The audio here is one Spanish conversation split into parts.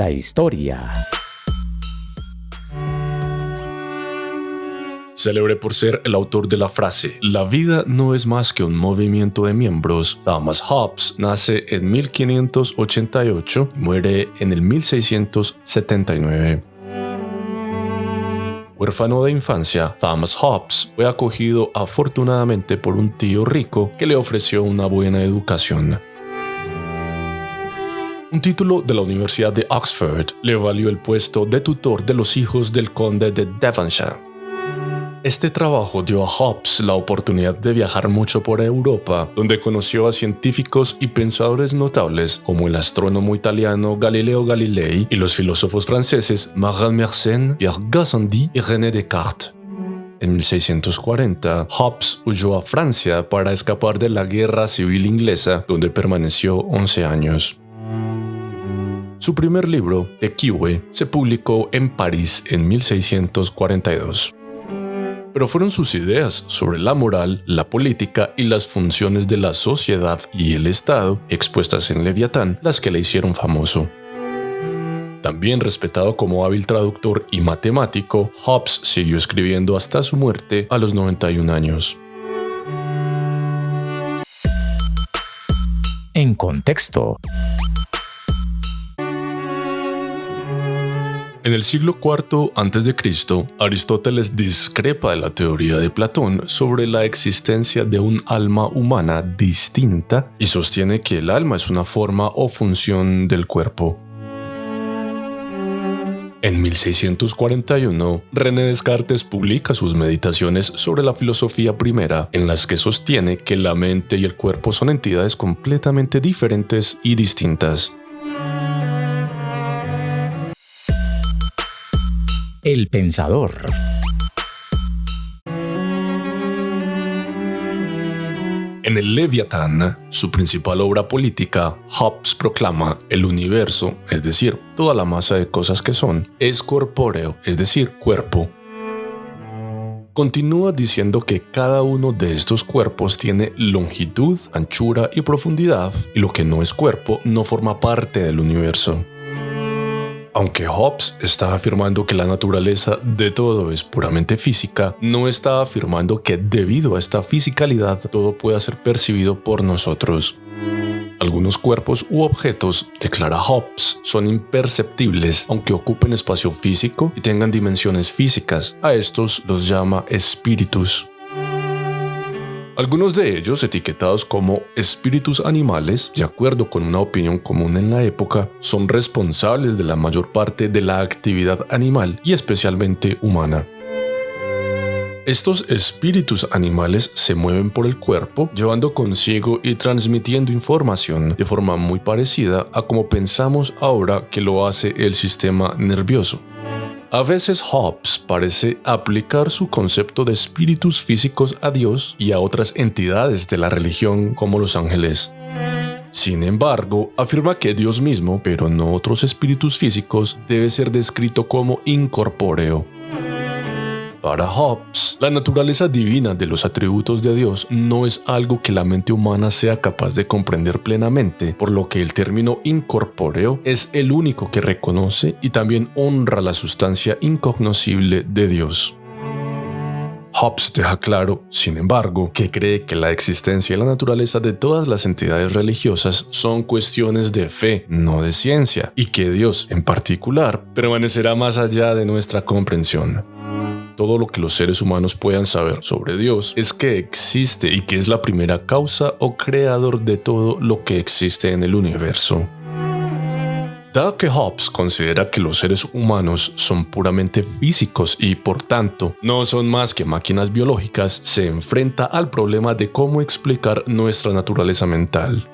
la historia. Célebre por ser el autor de la frase "La vida no es más que un movimiento de miembros", Thomas Hobbes nace en 1588 y muere en el 1679. Huérfano de infancia, Thomas Hobbes fue acogido afortunadamente por un tío rico que le ofreció una buena educación. Un título de la Universidad de Oxford le valió el puesto de tutor de los hijos del conde de Devonshire. Este trabajo dio a Hobbes la oportunidad de viajar mucho por Europa, donde conoció a científicos y pensadores notables como el astrónomo italiano Galileo Galilei y los filósofos franceses Marin Mersenne, Pierre Gassendi y René Descartes. En 1640, Hobbes huyó a Francia para escapar de la Guerra Civil Inglesa, donde permaneció 11 años. Su primer libro, De Quive, se publicó en París en 1642. Pero fueron sus ideas sobre la moral, la política y las funciones de la sociedad y el Estado, expuestas en Leviatán, las que le hicieron famoso. También respetado como hábil traductor y matemático, Hobbes siguió escribiendo hasta su muerte a los 91 años. En contexto. En el siglo IV a.C., Aristóteles discrepa de la teoría de Platón sobre la existencia de un alma humana distinta y sostiene que el alma es una forma o función del cuerpo. En 1641, René Descartes publica sus meditaciones sobre la filosofía primera, en las que sostiene que la mente y el cuerpo son entidades completamente diferentes y distintas. El pensador. En el Leviatán, su principal obra política, Hobbes proclama: el universo, es decir, toda la masa de cosas que son, es corpóreo, es decir, cuerpo. Continúa diciendo que cada uno de estos cuerpos tiene longitud, anchura y profundidad, y lo que no es cuerpo no forma parte del universo. Aunque Hobbes está afirmando que la naturaleza de todo es puramente física, no está afirmando que debido a esta fisicalidad todo pueda ser percibido por nosotros. Algunos cuerpos u objetos, declara Hobbes, son imperceptibles aunque ocupen espacio físico y tengan dimensiones físicas. A estos los llama espíritus. Algunos de ellos, etiquetados como espíritus animales, de acuerdo con una opinión común en la época, son responsables de la mayor parte de la actividad animal y especialmente humana. Estos espíritus animales se mueven por el cuerpo, llevando consigo y transmitiendo información de forma muy parecida a como pensamos ahora que lo hace el sistema nervioso. A veces Hobbes parece aplicar su concepto de espíritus físicos a Dios y a otras entidades de la religión como los ángeles. Sin embargo, afirma que Dios mismo, pero no otros espíritus físicos, debe ser descrito como incorpóreo. Para Hobbes, la naturaleza divina de los atributos de Dios no es algo que la mente humana sea capaz de comprender plenamente, por lo que el término incorpóreo es el único que reconoce y también honra la sustancia incognoscible de Dios. Hobbes deja claro, sin embargo, que cree que la existencia y la naturaleza de todas las entidades religiosas son cuestiones de fe, no de ciencia, y que Dios, en particular, permanecerá más allá de nuestra comprensión. Todo lo que los seres humanos puedan saber sobre Dios es que existe y que es la primera causa o creador de todo lo que existe en el universo. Dado que Hobbes considera que los seres humanos son puramente físicos y, por tanto, no son más que máquinas biológicas, se enfrenta al problema de cómo explicar nuestra naturaleza mental.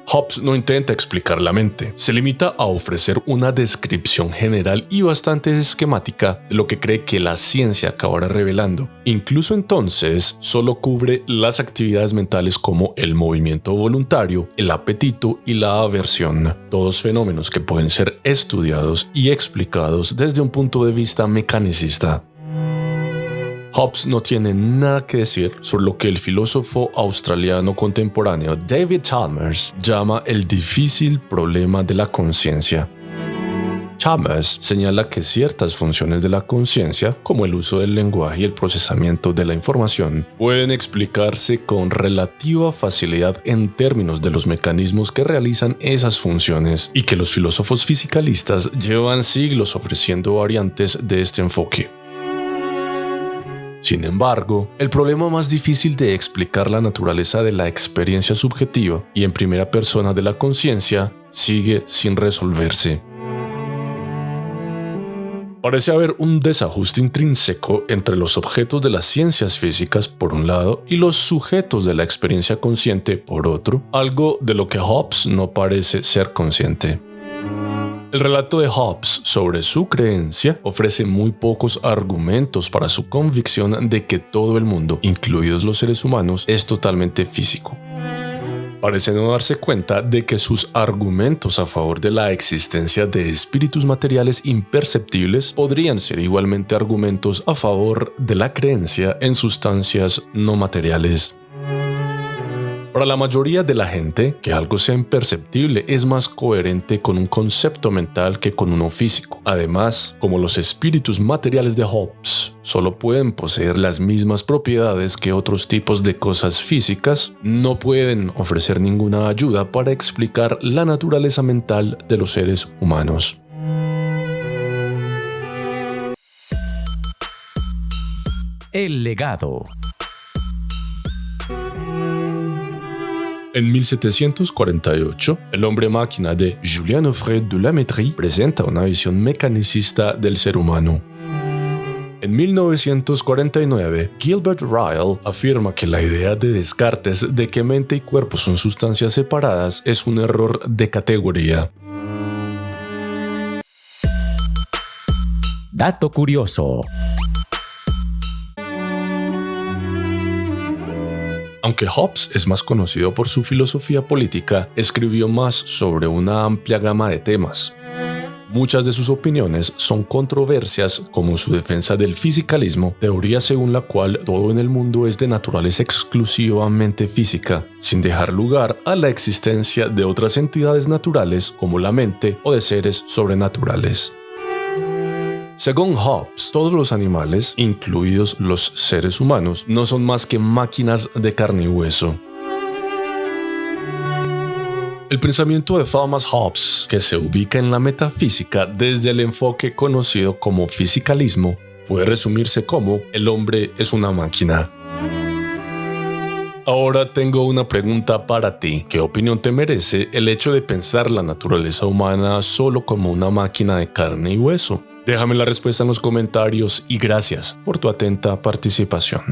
Hobbes no intenta explicar la mente, se limita a ofrecer una descripción general y bastante esquemática de lo que cree que la ciencia acabará revelando. Incluso entonces, solo cubre las actividades mentales como el movimiento voluntario, el apetito y la aversión, todos fenómenos que pueden ser estudiados y explicados desde un punto de vista mecanicista. Hobbes no tiene nada que decir sobre lo que el filósofo australiano contemporáneo David Chalmers llama el difícil problema de la conciencia. Chalmers señala que ciertas funciones de la conciencia, como el uso del lenguaje y el procesamiento de la información, pueden explicarse con relativa facilidad en términos de los mecanismos que realizan esas funciones, y que los filósofos fisicalistas llevan siglos ofreciendo variantes de este enfoque. Sin embargo, el problema más difícil de explicar la naturaleza de la experiencia subjetiva y en primera persona de la conciencia sigue sin resolverse. Parece haber un desajuste intrínseco entre los objetos de las ciencias físicas por un lado y los sujetos de la experiencia consciente por otro, algo de lo que Hobbes no parece ser consciente. El relato de Hobbes sobre su creencia ofrece muy pocos argumentos para su convicción de que todo el mundo, incluidos los seres humanos, es totalmente físico. Parece no darse cuenta de que sus argumentos a favor de la existencia de espíritus materiales imperceptibles podrían ser igualmente argumentos a favor de la creencia en sustancias no materiales. Para la mayoría de la gente, que algo sea imperceptible es más coherente con un concepto mental que con uno físico. Además, como los espíritus materiales de Hobbes solo pueden poseer las mismas propiedades que otros tipos de cosas físicas, no pueden ofrecer ninguna ayuda para explicar la naturaleza mental de los seres humanos. El legado. En 1748, el hombre máquina de Julien Offray de la Métrie presenta una visión mecanicista del ser humano. En 1949, Gilbert Ryle afirma que la idea de Descartes de que mente y cuerpo son sustancias separadas es un error de categoría. Dato curioso. Aunque Hobbes es más conocido por su filosofía política, escribió más sobre una amplia gama de temas. Muchas de sus opiniones son controversias, como su defensa del fisicalismo, teoría según la cual todo en el mundo es de naturaleza exclusivamente física, sin dejar lugar a la existencia de otras entidades naturales como la mente o de seres sobrenaturales. Según Hobbes, todos los animales, incluidos los seres humanos, no son más que máquinas de carne y hueso. El pensamiento de Thomas Hobbes, que se ubica en la metafísica desde el enfoque conocido como fisicalismo, puede resumirse como el hombre es una máquina. Ahora tengo una pregunta para ti. ¿Qué opinión te merece el hecho de pensar la naturaleza humana solo como una máquina de carne y hueso? Déjame la respuesta en los comentarios y gracias por tu atenta participación.